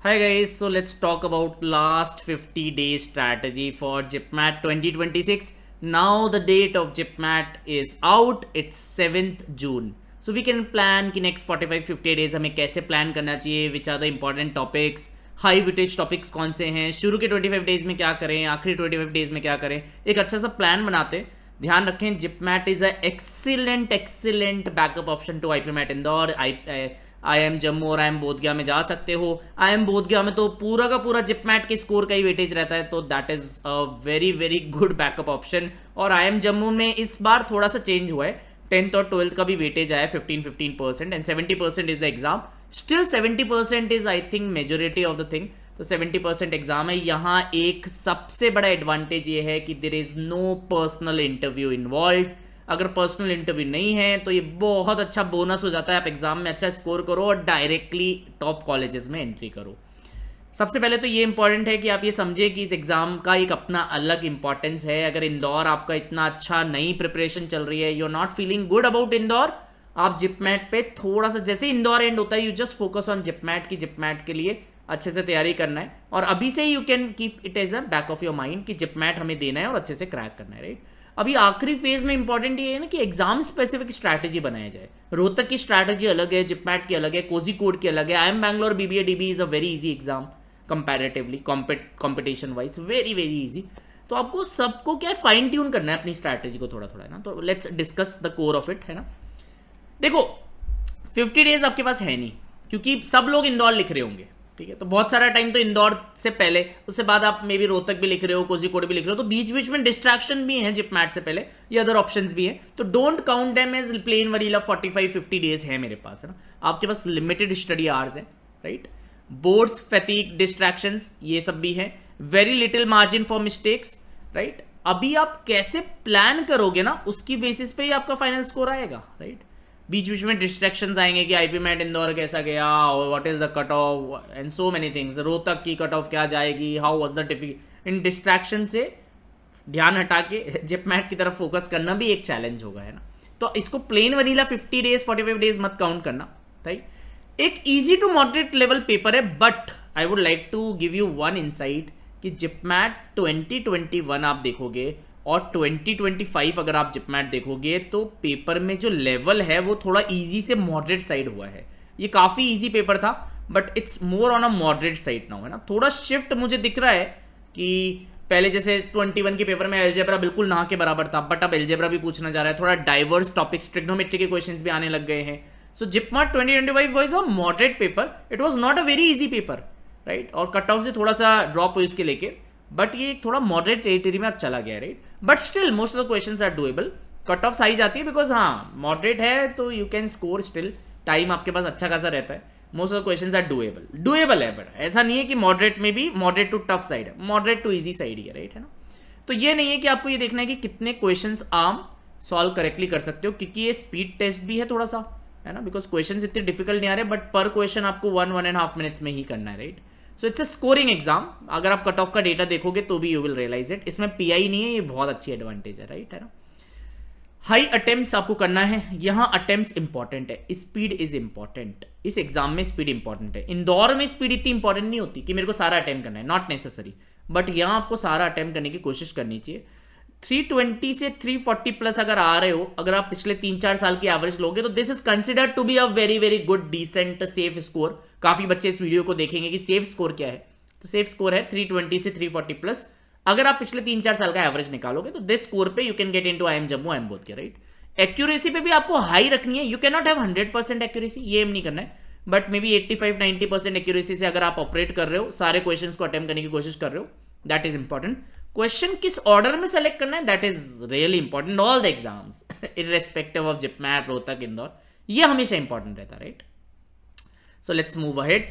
Hi guys, so let's talk about last 50 days strategy for GIPMAT 2026. Now the date of GIPMAT is out, it's 7th June. So we can plan कि next 45-50 days हमें कैसे plan करना चाहिए, which are the important topics, high weightage topics कौन से हैं, शुरू के 25 डेज में क्या करें, आखिरी 25 डेज में क्या करें, एक अच्छा सा प्लान बनाते हैं। ध्यान रखें JIPMAT is a excellent backup option to IPMAT Indore. I M Jammu और आई एम बोधगया में जा सकते हो। आई एम बोधगया में तो पूरा का पूरा जिपमैट के स्कोर का ही वेटेज रहता है, तो that is a very good backup option. और आई एम जम्मू में इस बार थोड़ा सा चेंज हुआ है, 10th और 12th का भी वेटेज आया 15% and 70% is the exam. Still 70% is I think majority of the thing, तो 70% एग्जाम है। यहाँ एक सबसे बड़ा एडवांटेज ये है कि there is no personal interview involve. अगर पर्सनल इंटरव्यू नहीं है तो ये बहुत अच्छा बोनस हो जाता है, आप एग्जाम में अच्छा स्कोर करो और डायरेक्टली टॉप कॉलेजेस में एंट्री करो। सबसे पहले तो ये इंपॉर्टेंट है कि आप ये समझे कि इस एग्जाम का एक अपना अलग इंपॉर्टेंस है। अगर इंदौर आपका इतना अच्छा नई प्रिपरेशन चल रही है, you are not feeling good about Indore, आप जिपमैट पे थोड़ा सा, जैसे इंदौर एंड होता है, यू जस्ट फोकस ऑन जिपमैट की जिपमैट के लिए अच्छे से तैयारी करना है। और अभी से you can keep it as a back of your mind कि जिपमैट हमें देना है और अच्छे से क्रैक करना है, राइट। अभी आखिरी फेज में इंपॉर्टेंट ये है ना कि एग्जाम स्पेसिफिक स्ट्रैटेजी बनाया जाए। रोहतक की स्ट्रैटेजी अलग है, जिपमैट की अलग है, कोझिकोड की अलग है। I am Bangalore BBA dB is a very easy exam comparatively, competition wise very easy. तो आपको सबको क्या फाइन ट्यून करना है अपनी स्ट्रैटेजी को थोड़ा थोड़ा, है ना। तो let's discuss the core of it, है ना। देखो 50 डेज आपके पास है नहीं, क्योंकि सब लोग इंदौर लिख रहे होंगे, ठीक है। तो बहुत सारा टाइम तो इंदौर से पहले, उससे बाद आप मे बी रोहतक भी लिख रहे हो, कोझिकोड भी लिख रहे हो, तो बीच बीच में डिस्ट्रैक्शन भी है जिपमैट से पहले, ये अदर ऑप्शंस भी हैं। तो don't count them as plain vanilla 45-50 days है मेरे पास, है ना। आपके पास लिमिटेड स्टडी आवर्स हैं, राइट। बोर्ड्स, फैटीग, डिस्ट्रैक्शंस, ये सब भी है। Very little margin for mistakes, right. अभी आप कैसे प्लान करोगे ना, उसकी बेसिस पे ही आपका फाइनल स्कोर आएगा, राइट। बीच बीच में डिस्ट्रैक्शंस आएंगे कि आईपी मैट इंदौर कैसा गया, what is the cut of and so many things, Rohtak की कट ऑफ क्या जाएगी, how was the difficult. In distraction से ध्यान हटा के जिपमैट की तरफ फोकस करना भी एक चैलेंज होगा, है ना। तो इसको प्लेन वनीला 50 डेज 45 डेज मत काउंट करना, राइट। एक easy to moderate level paper है, but I would like to give you one insight कि जिपमैट 2021 आप देखोगे और 2025 अगर आप जिपमैट देखोगे तो पेपर में जो लेवल है वो थोड़ा इजी से मॉडरेट साइड हुआ है। ये काफ़ी इजी पेपर था, but it's more on a moderate side now, है ना। थोड़ा शिफ्ट मुझे दिख रहा है कि पहले जैसे 21 के पेपर में एल्जेब्रा बिल्कुल ना के बराबर था, बट अब एल्जेब्रा भी पूछना जा रहा है, थोड़ा डाइवर्स टॉपिक्स, ट्रिग्नोमेट्री के क्वेश्चंस भी आने लग गए हैं। सो जिपमैट 2025 was a moderate paper, it was not a very easy paper, right. और कट ऑफ से थोड़ा सा ड्रॉप हुई इसके लेके, बट ये थोड़ा मॉडरेट टेरिटरी में अब चला गया, right. But still most of the questions are doable. Cut off सही जाती है बिकॉज हाँ मॉडरेट है तो you can score, still time आपके पास अच्छा खासा रहता है। Most of the questions are doable है, बट ऐसा नहीं है कि मॉडरेट में भी मॉडरेट टू टफ साइड है, मॉडरेट टू इजी साइड ही है, राइट, है ना। तो ये नहीं है कि आपको ये देखना है कि कितने क्वेश्चंस आप सॉल्व करेक्टली कर सकते हो, क्योंकि ये स्पीड टेस्ट भी है थोड़ा सा, है ना। बिकॉज क्वेश्चंस इतने डिफिकल्ट नहीं आ रहे, बट पर क्वेश्चन आपको 1-1.5 मिनट्स में ही करना है, right. So it's a scoring exam. अगर आप कट ऑफ का डेटा देखोगे तो भी यू विल रियलाइज इट, इसमें पीआई नहीं है, ये बहुत अच्छी एडवांटेज है, राइट, है ना। हाई अटेम्प्ट्स आपको करना है, यहाँ अटेम्प्ट्स इंपॉर्टेंट है, स्पीड इज इंपॉर्टेंट। इस एग्जाम में स्पीड इंपॉर्टेंट है। इंदौर में स्पीड इतनी इंपॉर्टेंट नहीं होती कि मेरे को सारा अटेम्प्ट करना है, नॉट नेसेसरी, बट यहाँ आपको सारा अटेम्प्ट करने की कोशिश करनी चाहिए। 320 से 340 प्लस अगर आ रहे हो, अगर आप पिछले 3-4 साल की एवरेज लोगे तो this is considered to be a very good decent safe score. काफी बच्चे इस वीडियो को देखेंगे कि सेफ स्कोर क्या है, तो सेफ स्कोर है 320 से 340 प्लस। अगर आप पिछले 3-4 साल का एवरेज निकालोगे तो दिस स्कोर पे you can get into I M Jammu, I M Bodhgaya, right. Accuracy पे भी आपको हाई रखनी है, you can not have 100% accuracy, ये एम नहीं करना है, बट मे बी 85-90% एक्यूरेसी से अगर आप ऑपरेट कर रहे हो, सारे क्वेश्चन को अटेम्प्ट करने की कोशिश कर रहे हो, दैट इज इंपॉर्टेंट। क्वेश्चन किस ऑर्डर में सेलेक्ट करना है, that is really important. All the exams irrespective of JIPMAT, Rohtak, Indore, ये हमेशा इंपॉर्टेंट रहता है, right. So let's move ahead.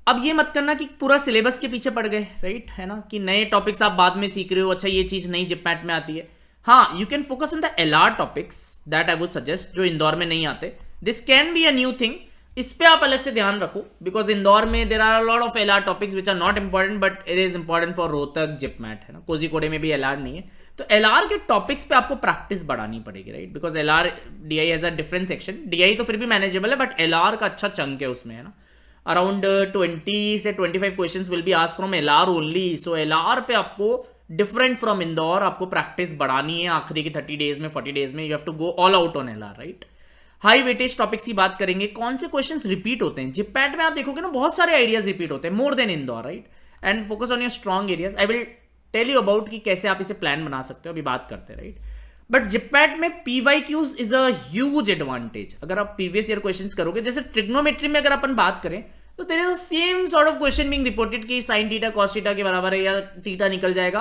अब ये मत करना कि पूरा सिलेबस के पीछे पड़ गए, राइट, है ना, कि नए टॉपिक्स आप बाद में सीख रहे हो, अच्छा ये चीज नई जिपमैट में आती है। हाँ, you can focus on the LR topics, that I would suggest, जो इंदौर में नहीं आते। This can be a new thing, इस पे आप अलग से ध्यान रखो, बिकॉज इंदौर में there are a lot of LR topics which are not important, but it is important for Rohtak, JIPMAT, है ना। कोझिकोड में भी एलआर नहीं है, तो एलआर के टॉपिक्स पे आपको प्रैक्टिस बढ़ानी पड़ेगी, right, because LR DI has a different section. DI तो फिर भी मैनेजेबल है, बट एलआर का अच्छा चंक है उसमें, है ना। अराउंड 20 से 25 questions will be asked from LR only. So LR पे आपको डिफरेंट फ्रॉम इंदौर आपको प्रैक्टिस बढ़ानी है आखिरी के 30 डेज में 40 डेज में. You have to go all out on LR, right. High weightage topics की बात करेंगे. कौन से क्वेश्चंस रिपीट होते हैं जिपैट में? आप देखोगे ना बहुत सारे आइडियाज रिपीट होते हैं, more than Indore, right. And focus on your strong areas. I will tell you about कि कैसे आप इसे प्लान बना सकते हो, अभी बात करते हैं, राइट. बट जिपैट में PYQs is a huge advantage. अगर आप प्रीवियस ईयर क्वेश्चंस करोगे, जैसे ट्रिग्नोमेट्री में अगर अपन बात करें तो there is the same sort of question being reported कि साइन थीटा कॉस थीटा के बराबर है या थीटा निकल जाएगा.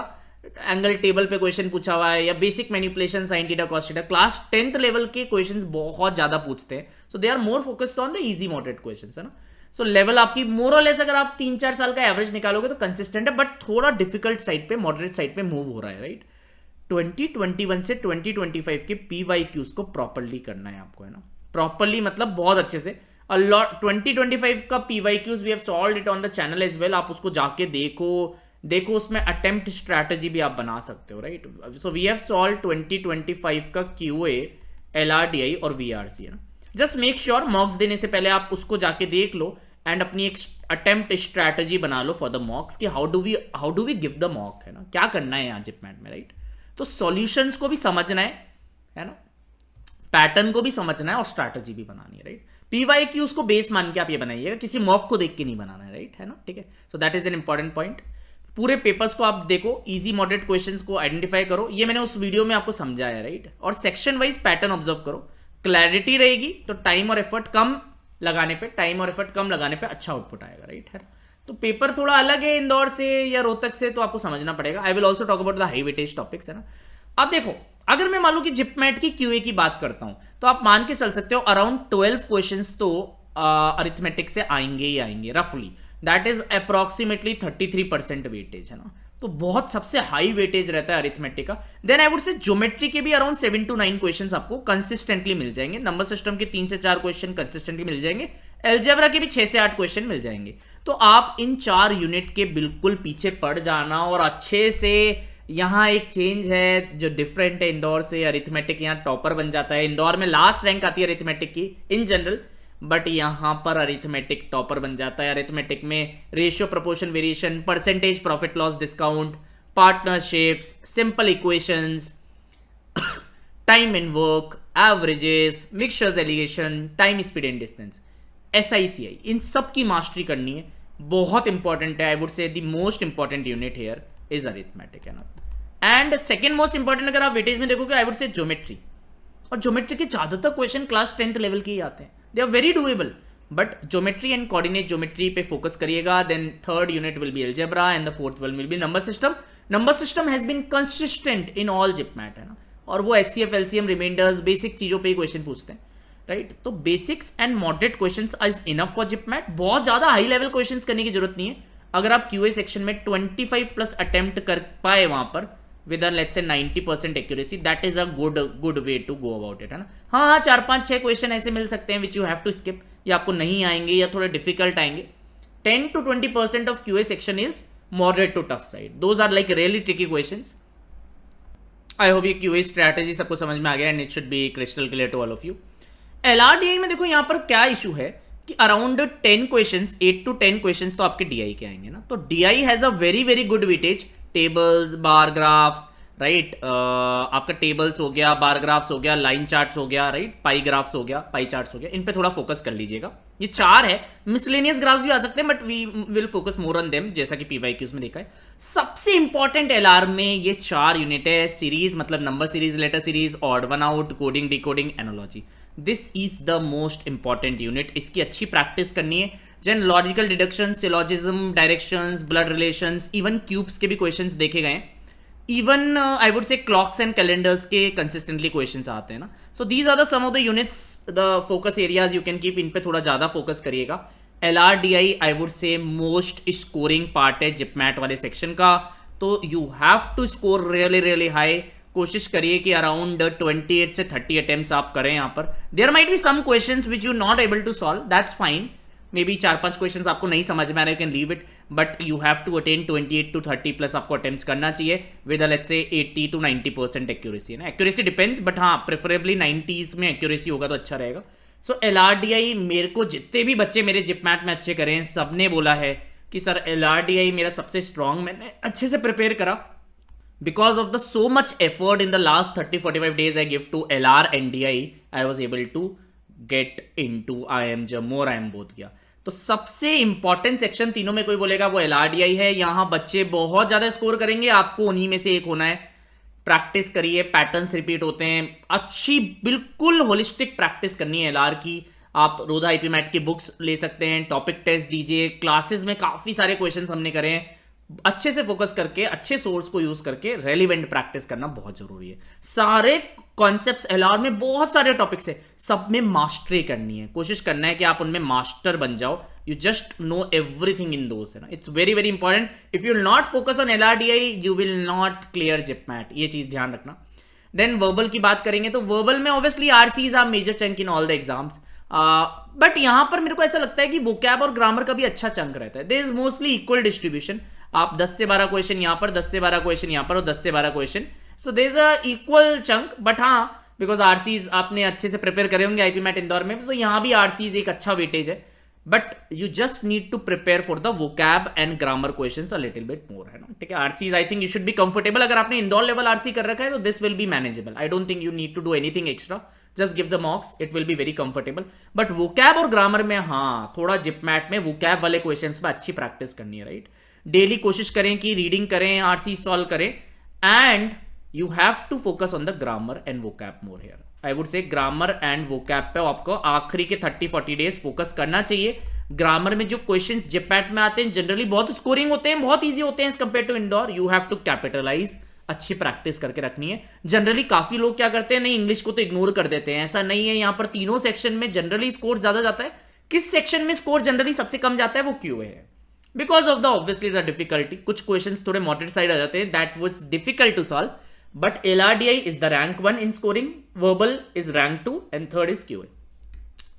एंगल टेबल पे क्वेश्चन पूछा हुआ है या basic manipulation sine theta cos theta. Class 10th level के क्वेश्चंस बहुत ज्यादा पूछते हैं. So they are more focused on the easy moderate questions, है ना. सो लेवल आपकी मोर और लेस अगर आप 3-4 साल का एवरेज निकालोगे तो कंसिस्टेंट है, बट थोड़ा डिफिकल्ट साइड पे, मॉडरेट साइड पे मूव हो रहा है, राइट. 2021 से 2025 के पीवाईक्यूज को प्रॉपर्ली करना है आपको, है ना. प्रॉपर्ली मतलब बहुत अच्छे से. अ लॉट 2025 का PYQs we have solved it on the channel as well. आप उसको जाके देखो उसमें अटेम्प्ट स्ट्रैटेजी भी आप बना सकते हो, right. So we have solve 2025 का क्यूए, एलआरडीआई और वीआरसी, है ना. जस्ट मेक श्योर मॉक्स देने से पहले आप उसको जाके देख लो एंड अपनी एक अटेम्प्ट स्ट्रैटेजी बना लो फॉर द मॉक्स कि how do we give the mock, है ना. क्या करना है यहाँ जिपमैट में, राइट. तो सॉल्यूशंस को भी समझना है ना, पैटर्न को भी समझना है और स्ट्रैटेजी भी बनानी है, राइट. पीवाईक्यूज को बेस मान के आप ये बनाइएगा, किसी मॉक को देख के नहीं बनाना है, राइट, है ना. ठीक है. So that is N important point. पूरे पेपर्स को आप देखो, इजी मॉडरेट क्वेश्चंस को आइडेंटिफाई करो. ये मैंने उस वीडियो में आपको समझाया, राइट. और सेक्शन वाइज पैटर्न ऑब्जर्व करो. क्लैरिटी रहेगी तो टाइम और एफर्ट कम लगाने पे अच्छा आउटपुट आएगा, राइट, है. तो पेपर थोड़ा अलग है इंदौर से या रोहतक से, तो आपको समझना पड़ेगा. I will also talk about the high weightage topics, है ना. अब देखो, अगर मैं मान लूं कि जिपमैट की क्यूए की बात करता हूं तो आप मान के चल सकते हो अराउंड 12 क्वेश्चंस तो अरिथमेटिक से आएंगे ही आएंगे रफली. दैट इज अप्रॉक्सीमेटली 33% वेटेज, है ना. तो बहुत सबसे हाई वेटेज रहता है अरिथमेटिक का. Then I would say geometry के भी अराउंड 7 to 9 क्वेश्चंस आपको कंसिस्टेंटली मिल जाएंगे. नंबर सिस्टम के 3 से 4 क्वेश्चन कंसिस्टेंटली मिल जाएंगे. एल्जेब्रा के भी 6 से 8 क्वेश्चन मिल जाएंगे. तो आप इन 4 यूनिट के बिल्कुल पीछे पड़ जाना और अच्छे से. यहाँ एक चेंज है जो डिफरेंट है इंदौर से. अरिथमेटिक यहाँ टॉपर बन जाता है. इंदौर में लास्ट रैंक आती है अरिथमेटिक की इन जनरल, बट यहां पर अरिथमेटिक टॉपर बन जाता है. अरिथमेटिक में ratio proportion variation, percentage profit loss discount, partnerships, simple equations, time in work, averages, mixtures alligation, time speed and distance, SICI, इन सब की मास्टरी करनी है. बहुत इंपॉर्टेंट है. I would say the most important unit here is arithmetic, है ना. And second most important अगर आप वेटेज में देखोगे आई वुड से ज्योमेट्री. और ज्योमेट्री के ज्यादातर क्वेश्चन क्लास 10th लेवल के ही आते हैं. They are very doable, but geometry and coordinate geometry पे फोकस करिएगा. Then third unit will be algebra and the fourth will be number system. Number system has been consistent in all JIPMAT, है ना. और वो SCF, LCM, reminders, basic चीजों पे ही question पूछते हैं, राइट. तो basics and moderate questions is enough for JIPMAT. बहुत ज्यादा हाई लेवल क्वेश्चंस करने की जरूरत नहीं है. अगर आप QA सेक्शन में 25+ अटेम्प्ट कर पाए वहां पर with a let's say 90% accuracy, that is a good way to go about it, है ना. हाँ 4-5-6 क्वेश्चन ऐसे मिल सकते हैं which you have to skip, या आपको नहीं आएंगे या थोड़े डिफिकल्ट आएंगे. 10 to 20% of QA section is moderate to tough side. Those are like really tricky questions. I hope ये QA strategy सबको समझ में आ गया and it should be crystal clear to all of you. LRDI में देखो यहाँ पर क्या इशू है कि अराउंड 10 क्वेश्चंस, 8 to 10 क्वेश्चंस तो आपके DI के आएंगे ना. तो DI has a very good weightage. Tables, bar graphs, right. आपका टेबल्स हो गया, बार ग्राफ्स हो गया, लाइन चार्ट्स हो गया, राइट. पाई ग्राफ्स हो गया, पाई चार्ट्स हो गया. इन पे थोड़ा फोकस कर लीजिएगा. ये 4 है. मिसलेनियस ग्राफ्स भी आ सकते हैं but we will focus more on them, जैसा कि पीवाईक्यूज में देखा है. सबसे इंपॉर्टेंट LR में ये 4 यूनिट है. सीरीज मतलब number series, letter series, odd one out, coding, decoding, analogy. This is the most important unit. इसकी अच्छी प्रैक्टिस करनी है. जन logical deduction, syllogism, directions, blood relations, even cubes के भी क्वेश्चंस देखे गए. Even I would say clocks and calendars के कंसिस्टेंटली क्वेश्चंस आते हैं ना. So these are the some of the units, the focus areas you can keep. इन पे थोड़ा ज्यादा फोकस करिएगा. LRDI I would say most scoring part है जिपमैट वाले सेक्शन का. तो you have to score really high. कोशिश करिए कि अराउंड 28 से 30 अटेम्प्ट्स आप करें. यहाँ पर there might be some questions which you not able to solve, that's fine. Maybe 4-5 questions आपको नहीं समझ में आ रहे, you can leave it, but you have to attend 28 to 30+ आपको अटेम्प्ट्स करना चाहिए with let's say 80 to 90% accuracy, है ना. एक्यूरेसी डिपेंड्स, बट हाँ प्रेफरेबली 90s में एक्यूरेसी होगा तो अच्छा रहेगा. सो LRDI मेरे को जितने भी बच्चे मेरे जिपमैट में अच्छे करें सबने बोला है कि सर LRDI मेरा सबसे स्ट्रांग, मैंने अच्छे से प्रिपेयर करा because of the so much effort in the last 30-45 days I give to LR and DI, I was able to get into IIM Jammu और IIM बोध गया। तो सबसे इंपॉर्टेंट सेक्शन तीनों में कोई बोलेगा वो LRDI है। यहाँ बच्चे बहुत ज्यादा स्कोर करेंगे, आपको उन्हीं में से एक होना है। प्रैक्टिस करिए, पैटर्न्स रिपीट होते हैं, अच्छी बिल्कुल होलिस्टिक प्रैक्टिस करनी है LR की। आप रोधा आईपी मैट की बुक्स ले सकते हैं, टॉपिक टेस्ट दीजिए, क्लासेस में काफी सारे क्वेश्चंस हमने करे हैं। अच्छे से फोकस करके, अच्छे सोर्स को यूज करके रेलिवेंट प्रैक्टिस करना बहुत जरूरी है। सारे कॉन्सेप्ट्स LR में बहुत सारे टॉपिक्स है, सब में मास्टरी करनी है, कोशिश करना है कि आप उनमें मास्टर बन जाओ। You just know everything in those, है ना। It's very very important. If you will not focus on LRDI you will not clear JIPMAT, ये चीज ध्यान रखना। देन वर्बल की बात करेंगे तो वर्बल में obviously RCs are major chunk in all the exams, but यहां पर मेरे को ऐसा लगता है कि वोकैब और ग्रामर का भी अच्छा चंक रहता है। There is mostly equal distribution. आप 10 से 12 क्वेश्चन यहां पर, 10 से 12 क्वेश्चन यहां पर और 10 से 12 question, so there is a equal chunk. But हाँ, बिकॉज RCs आपने अच्छे से प्रिपेयर करे होंगे आईपी मैट इंदौर में, तो यहां भी RCs एक अच्छा वेटेज है। But you just need to prepare for the vocab and grammar questions a little bit more, है ना। ठीक है, RCs I think you should be comfortable. अगर आपने इंदौर लेवल RC कर रखा है तो this will be manageable. I don't think you need to do anything extra, just give the mocks, it will be very comfortable. But vocab और grammar में हाँ, थोड़ा जिपमैट में वोकैब वाले क्वेश्चंस पे अच्छी प्रैक्टिस करनी है, राइट। डेली कोशिश करें कि रीडिंग करें, RC सॉल्व करें, and you have to focus on the grammar and vocab more here. I would say grammar and vocab पे आपको आखिरी के 30-40 डेज फोकस करना चाहिए। ग्रामर में जो क्वेश्चंस जिपमैट में आते हैं जनरली बहुत स्कोरिंग होते हैं, बहुत ईजी होते हैं as compare to Indore. You have to capitalize, अच्छी प्रैक्टिस करके रखनी है। जनरली काफी लोग क्या करते हैं, नहीं इंग्लिश को तो इग्नोर कर देते हैं, ऐसा नहीं है। यहां पर तीनों सेक्शन में जनरली स्कोर ज्यादा जाता है। किस सेक्शन में स्कोर जनरली सबसे कम जाता है, वो QA है, because of the obviously the difficulty. कुछ क्वेश्चंस थोड़े मॉडरेट साइड आ जाते हैं, that was difficult to solve. But LRDI is the rank 1 in scoring, verbal is rank 2 and third is QA।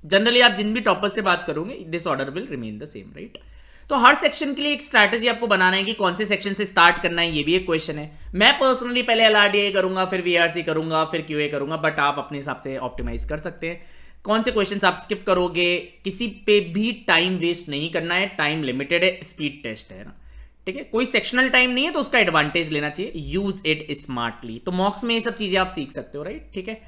Generally आप जिन भी टॉपर्स से बात करोगे this order will remain the same, right. तो हर सेक्शन के लिए एक स्ट्रैटेजी आपको बनाना है कि कौन से सेक्शन से स्टार्ट करना है, ये भी एक क्वेश्चन है। मैं पर्सनली पहले LRDI करूंगा, फिर VRC करूंगा, फिर QA करूंगा, बट आप अपने हिसाब से ऑप्टिमाइज कर सकते हैं। कौन से क्वेश्चंस आप स्किप करोगे, किसी पे भी टाइम वेस्ट नहीं करना है, टाइम लिमिटेड है, स्पीड टेस्ट है ना, ठीक है। कोई सेक्शनल टाइम नहीं है तो उसका एडवांटेज लेना चाहिए, यूज इट स्मार्टली। तो मॉक्स में ये सब चीजें आप सीख सकते हो, राइट, ठीक है।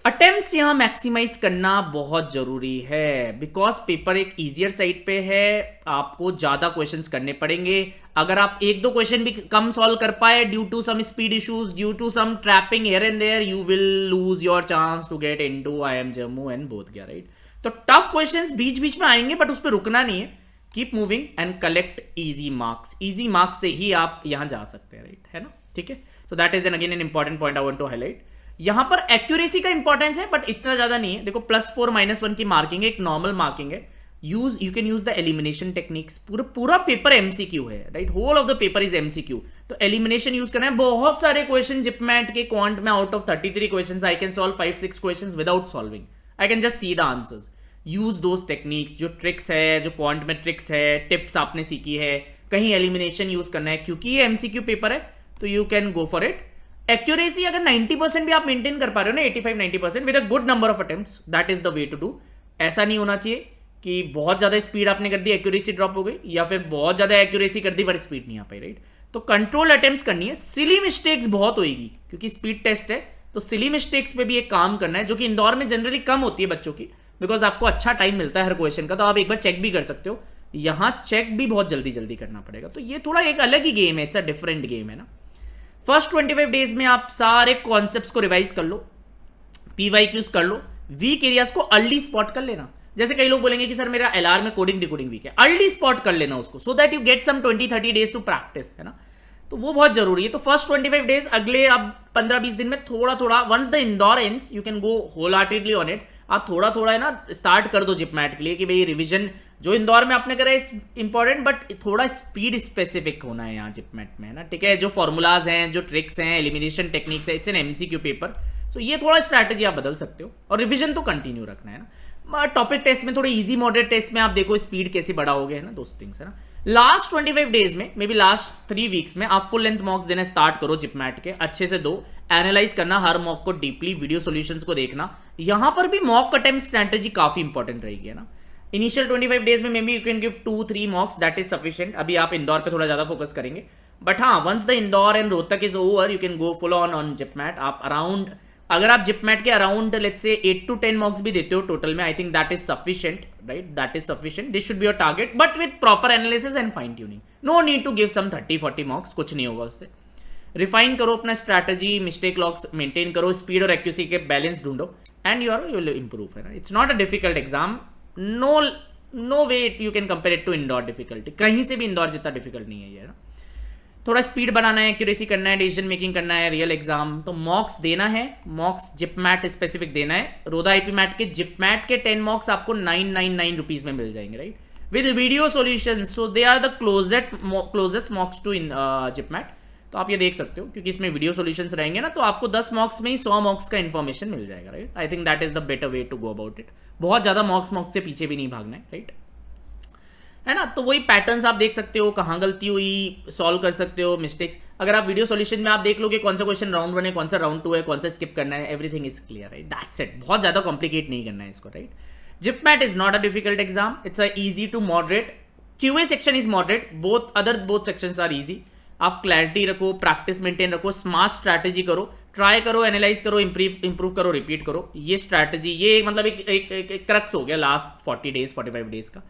अटेम्प्ट्स यहां मैक्सिमाइज करना बहुत जरूरी है, बिकॉज पेपर एक इजियर साइड पे है, आपको ज्यादा क्वेश्चंस करने पड़ेंगे। अगर आप 1-2 क्वेश्चन भी कम सॉल्व कर पाए due to some speed issues, due to some trapping here and there, you will lose your chance to get into IIM Jammu and Bodh Gaya, right. तो टफ क्वेश्चंस बीच बीच में आएंगे, बट उस पर रुकना नहीं है। Keep moving and collect easy marks. Easy marks से ही आप यहां जा सकते हैं, राइट, है ना, ठीक है। So that is an again an important point I want to highlight. यहां पर एक्यूरेसी का इंपॉर्टेंस है, बट इतना ज्यादा नहीं है। देखो +4 -1 की मार्किंग है, एक नॉर्मल मार्किंग है। You can use the elimination techniques. पूरा पेपर MCQ है, राइट, whole of the paper is MCQ। तो एलिमिनेशन यूज करना है। बहुत सारे क्वेश्चन जिपमैट के क्वांट में out of 33 question I can solve 5-6 question without solving. I can just see the answers. Use those techniques, जो ट्रिक्स है, जो क्वांट में ट्रिक्स है, टिप्स आपने सीखी है, कहीं एलिमिनेशन यूज करना है, क्योंकि ये MCQ पेपर है तो you can go for it. Accuracy अगर 90% भी आप मेंटेन कर पा रहे हो ना, 85-90% with a good number of attempts, that is the way to do. ऐसा नहीं होना चाहिए कि बहुत ज्यादा स्पीड आपने कर दी, एक्यूरेसी ड्रॉप हो गई, या फिर बहुत ज्यादा एक्यूरेसी कर दी पर स्पीड नहीं आ पाई, राइट। तो कंट्रोल अटेम्प्ट्स करनी है। सिली मिस्टेक्स बहुत होगी क्योंकि स्पीड टेस्ट है, तो सिली मिस्टेक्स पे भी एक काम करना है, जो कि इंदौर में जनरली कम होती है बच्चों की, बिकॉज आपको अच्छा टाइम मिलता है हर क्वेश्चन का, तो आप एक बार चेक भी कर सकते हो। यहां चेक भी बहुत जल्दी जल्दी करना पड़ेगा, तो ये थोड़ा एक अलग ही गेम है, इट्स अ डिफरेंट गेम है ना। फर्स्ट 25 डेज में आप सारे कॉन्सेप्ट्स को रिवाइज कर लो, PYQs कर लो, वीक एरियाज को अर्ली स्पॉट कर लेना। जैसे कई लोग बोलेंगे कि सर मेरा LR में कोडिंग डिकोडिंग वीक है, अर्ली स्पॉट कर लेना उसको, so that you get some 20-30 days to practice, है ना। तो वो बहुत जरूरी है। तो फर्स्ट 25 डेज, अगले अब 15-20 दिन में थोड़ा थोड़ा, once the Indore ends you can go wholeheartedly on it. आप थोड़ा थोड़ा है ना स्टार्ट कर दो जिपमैट के लिए कि भाई रिवीजन जो इंदौर में आपने करा है इंपॉर्टेंट, बट थोड़ा स्पीड स्पेसिफिक होना है यहाँ जिपमैट में, है ना, ठीक है। जो फॉर्मूलाज हैं, जो ट्रिक्स हैं, एलिमिनेशन टेक्निक्स है, इट्स एन MCQ पेपर, सो ये थोड़ा स्ट्रैटेजी आप बदल सकते हो, और रिविजन तो कंटिन्यू रखना है ना। टॉपिक टेस्ट में थोड़े इजी मॉडरेट टेस्ट में आप देखो स्पीड कैसे बढ़ाओगे, है ना, दोस्त थिंग्स, है ना। लास्ट 25 डेज में, मे बी लास्ट 3 वीक्स में आप फुल लेंथ मॉक्स देना स्टार्ट करो जिपमैट के, अच्छे से दो, एनालाइज करना हर मॉक को डीपली, वीडियो सॉल्यूशंस को देखना। यहां पर भी मॉक अटेम्प्ट स्ट्रैटेजी काफी इंपॉर्टेंट रहेगी, है ना। इनिशियल 25 डेज में may be you can give 2-3 मॉक्स, that is sufficient. अभी आप इंदौर पे थोड़ा ज्यादा फोकस करेंगे, बट हाँ, once the Indore and Rohtak is over, you can go full on JIPMAT. आप अराउंड, अगर आप जिपमैट के अराउंड लेट्स से 8 to 10 मॉक्स भी देते हो टोटल में, I think that is sufficient, right, that is sufficient. This should be your target, but with proper analysis and fine tuning. No need to give some 30-40 mocks, कुछ नहीं होगा उससे। Refine करो अपना स्ट्रैटेजी, मिस्टेक लॉग्स मेंटेन करो, speed और accuracy के balance ढूंढो, एंड यू विल इंप्रूव, है ना। It's not a difficult exam, no way you can compare it to Indore difficulty, कहीं से भी इंदौर जितना डिफिकल्ट नहीं है ये, ना। थोड़ा स्पीड बनाना है, एक्यूरेसी करना है, डिसीजन मेकिंग करना है, रियल एग्जाम, तो मॉक्स देना है। मॉक्स जिपमैट स्पेसिफिक देना है। रोदा आईपी मैट के जिपमैट के 10 मॉक्स आपको 999 रुपीज में मिल जाएंगे, right, with video solution. So they are the closest mocks to JIPMAT. तो आप ये देख सकते हो, क्योंकि इसमें वीडियो सॉल्यूशंस रहेंगे ना, तो आपको 10 मॉक्स में ही 100 मॉक्स का इन्फॉर्मेशन मिल जाएगा, right. I think that is the better way to go about it. बहुत ज्यादा मॉक्स से पीछे भी नहीं भागना है, राइट, है ना। तो वही पैटर्न्स आप देख सकते हो, कहाँ गलती हुई सॉल्व कर सकते हो, मिस्टेक्स। अगर आप वीडियो सॉल्यूशन में आप देख लोगे कौन सा क्वेश्चन राउंड 1 है, कौन सा राउंड 2 है, कौन सा स्किप करना है, everything is clear, right, that's it. बहुत ज्यादा कॉम्प्लिकेट नहीं करना है इसको, right. JIPMAT is not a difficult exam, it's a easy to moderate. QA section is moderate, both sections are easy. आप क्लैरिटी रखो, प्रैक्टिस मेंटेन रखो, स्मार्ट स्ट्रैटेजी करो, ट्राई करो, एनालाइज करो, इंप्रूव करो, रिपीट करो। ये स्ट्रैटेजी, ये मतलब एक क्रक्स हो गया लास्ट 40 डेज 45 डेज का।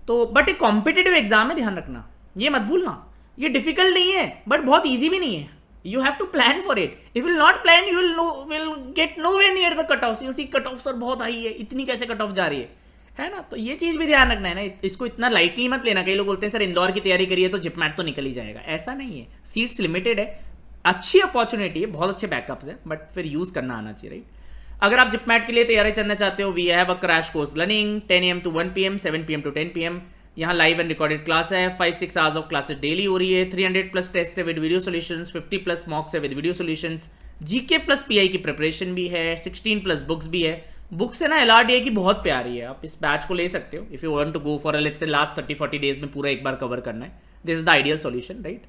तो बट एक कॉम्पिटिटिव एग्जाम है, ध्यान रखना, ये मत भूलना। ये डिफिकल्ट नहीं है, बट बहुत ईजी भी नहीं है। You have to plan for it. If will not plan, you will get nowhere near the cut off. You see cut off sir बहुत हाई है, इतनी कैसे कट ऑफ जा रही है ना। तो ये चीज भी ध्यान रखना है ना, इसको इतना लाइटली मत लेना। कई लोग बोलते हैं सर इंदौर की तैयारी करिए तो जिपमैट तो निकल ही जाएगा, ऐसा नहीं है। सीट्स लिमिटेड है, अच्छी अपॉर्चुनिटी है, बहुत अच्छे बैकअप्स है, बट फिर यूज करना आना चाहिए, राइट। अगर आप जिपमैट के लिए तैयारी करना चाहते हो, we have a crash course learning 10 AM to 1 PM, 7 PM to 10 PM। यहाँ लाइव एंड रिकॉर्डेड क्लास है, 5-6 आवर्स ऑफ क्लासेस डेली हो रही है, 300+ टेस्ट है विद वीडियो सॉल्यूशंस, 50+ मॉक्स है with video solutions, GK plus pi की प्रिपरेशन भी है, 16+ बुक्स भी है। बुक्स है ना एलआरडीए की बहुत प्यारी है, आप इस बैच को ले सकते हो if you want to go for let's say last 30-40 days में पूरा एक बार कवर करना है। This is the ideal solution, right.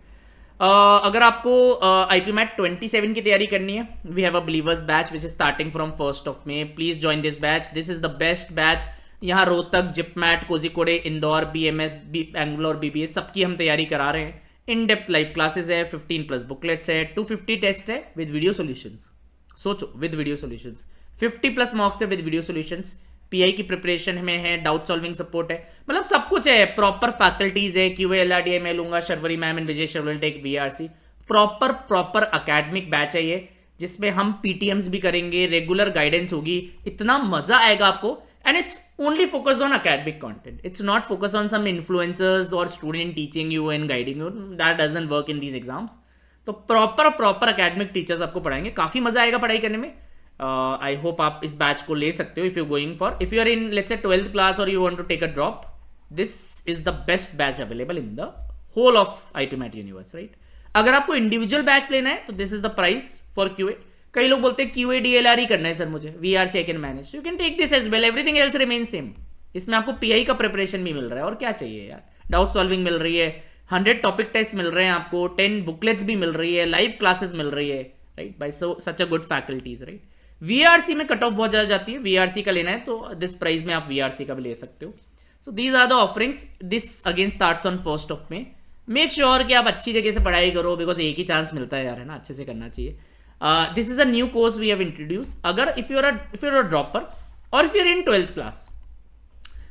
अगर आपको आईपी मैट 27 की तैयारी करनी है, we have a believers batch which is starting from 1st of May। Please join this batch, this is the best batch. यहाँ Rohtak, JIPMAT, Kozhikode, Indore, BMS, Bangalore, BBS सबकी हम तैयारी करा रहे हैं। इन डेप्थ लाइव क्लासेस है, 15+ बुकलेट्स है, 250 टेस्ट है विद वीडियो सॉल्यूशंस। सोचो, विद वीडियो सॉल्यूशंस, 50+ मॉक्स है विद वीडियो सॉल्यूशंस, पीआई की प्रिपरेशन में है, डाउट सॉल्विंग सपोर्ट है, मतलब सब कुछ है। प्रॉपर फैकल्टीज है, क्यूए एलआरडीए मैं लूंगा, Sharvari ma'am and Vijay will take VRC. Proper academic batch है ये, जिसमें हम पीटीएम्स भी करेंगे, रेगुलर गाइडेंस होगी, इतना मजा आएगा आपको। And it's only focused on academic content. It's not focused on some influencers or student teaching you and guiding you. That doesn't work in these exams. तो प्रॉपर academic teachers आपको पढ़ाएंगे, काफी मजा आएगा पढ़ाई करने में। आई होप आप इस बैच को ले सकते हो if you are in let's say 12th class or you want to take a drop, this is the best batch available in the whole of IP MAT universe, right? अगर आपको individual batch लेना है तो this is the price for QA. कई लोग बोलते हैं QA DLR ही करना है सर मुझे, VRC I can manage, you can take this as well, everything else remain same. इसमें आपको पीआई का प्रिपरेशन भी मिल रहा है, और क्या चाहिए यार। डाउट सॉल्विंग मिल रही है, 100 टॉपिक टेस्ट मिल रहे हैं आपको, 10 बुकलेट्स भी मिल रही है, लाइव क्लासेस मिल रही है, right, bye such a good faculties, right. VRC में कट ऑफ बहुत ज्यादा जाती है, वीआरसी का लेना है तो दिस प्राइस में आप वीआरसी का भी ले सकते हो। So these are the offerings. This again starts on 1st of May। Make sure कि आप अच्छी जगह से पढ़ाई करो, बिकॉज एक ही चांस मिलता है यार, है ना, अच्छे से करना चाहिए। This is a new course we have introduce. अगर if you are a dropper और if you are in 12th class,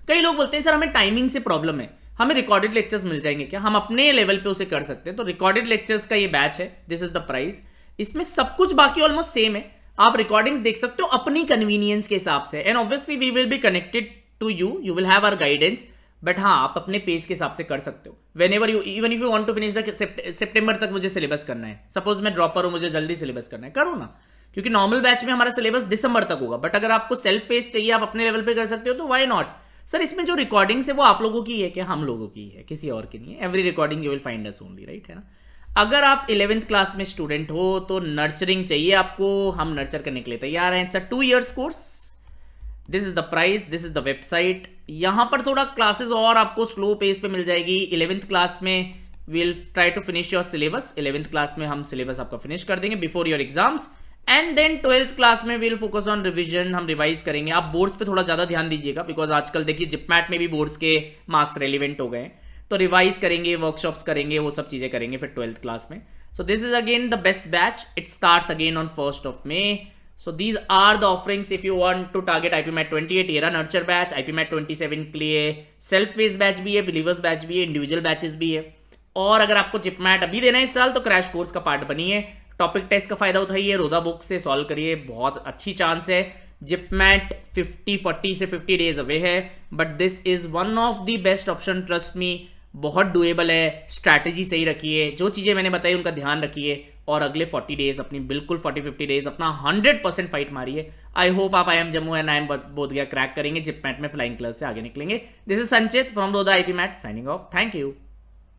कई लोग बोलते हैं सर हमें टाइमिंग से प्रॉब्लम है, हमें रिकॉर्डेड लेक्चर्स मिल जाएंगे क्या, हम अपने लेवल पे उसे कर सकते हैं। तो रिकॉर्डेड लेक्चर्स का ये बैच है, दिस इज द प्राइस। इसमें सब कुछ बाकी ऑलमोस्ट सेम है, आप रिकॉर्डिंग्स देख सकते हो अपनी कन्वीनियंस के हिसाब से, and obviously we will be connected to you, you will have our guidance, but हाँ आप अपने पेस के हिसाब से कर सकते हो। Whenever you, even if you want to finish the सितंबर तक मुझे सिलेबस करना है, सपोज मैं ड्रॉपर हूं, मुझे जल्दी सिलेबस करना है, करो ना, क्योंकि नॉर्मल बैच में हमारा सिलेबस दिसंबर तक होगा, बट अगर आपको सेल्फ पेस चाहिए, आप अपने लेवल पे कर सकते हो, तो व्हाई नॉट। सर इसमें जो रिकॉर्डिंग्स है वो आप लोगों की है क्या, हम लोगों की है, किसी और की नहीं है। Every recording you will find us only, right, है ना। अगर आप 11th क्लास में स्टूडेंट हो तो नर्चरिंग चाहिए आपको, हम नर्चर करने के लिए तैयार हैं। It's a 2 years course, this is the price, this is the website. यहां पर थोड़ा क्लासेस और आपको स्लो पेस पे मिल जाएगी। 11th क्लास में will try to finish your syllabus. 11th class में हम सिलेबस आपका फिनिश कर देंगे before your exams. And then 12th class में विल फोकस ऑन रिविजन, हम रिवाइज करेंगे। आप बोर्ड्स पे थोड़ा ज्यादा ध्यान दीजिएगा, बिकॉज आजकल देखिए जिपमैट में भी बोर्ड्स के मार्क्स रेलिवेंट हो गए, तो रिवाइज करेंगे, वर्कशॉप्स करेंगे, वो सब चीजें करेंगे फिर 12th क्लास में। So this is again the best batch, it starts again on 1st of May। So these are the offerings if you want to target IPMAT 28 era nurture batch, IPMAT 27 के लिए self based batch भी है, believers batch भी है, individual batches भी है। और अगर आपको जिपमैट अभी देना है इस साल तो क्रैश कोर्स का पार्ट बनिए, टॉपिक टेस्ट का फायदा उठाइए, रोदा बुक से सॉल्व करिए, बहुत अच्छी चांस है। जिपमैट 40 से 50 डेज अवे है, but this is one of the best option, trust me. बहुत डुएबल है, स्ट्रैटेजी सही रखिए, जो चीज़ें मैंने बताई उनका ध्यान रखिए, और अगले 40 डेज अपनी बिल्कुल 40-50 डेज अपना 100% फाइट मारिए। आई होप आप IIM Jammu and IIM Bodhgaya crack करेंगे, जिपमैट में फ्लाइंग कलर्स से आगे निकलेंगे। This is Sanchit from Rodha IPMAT signing off. Thank you.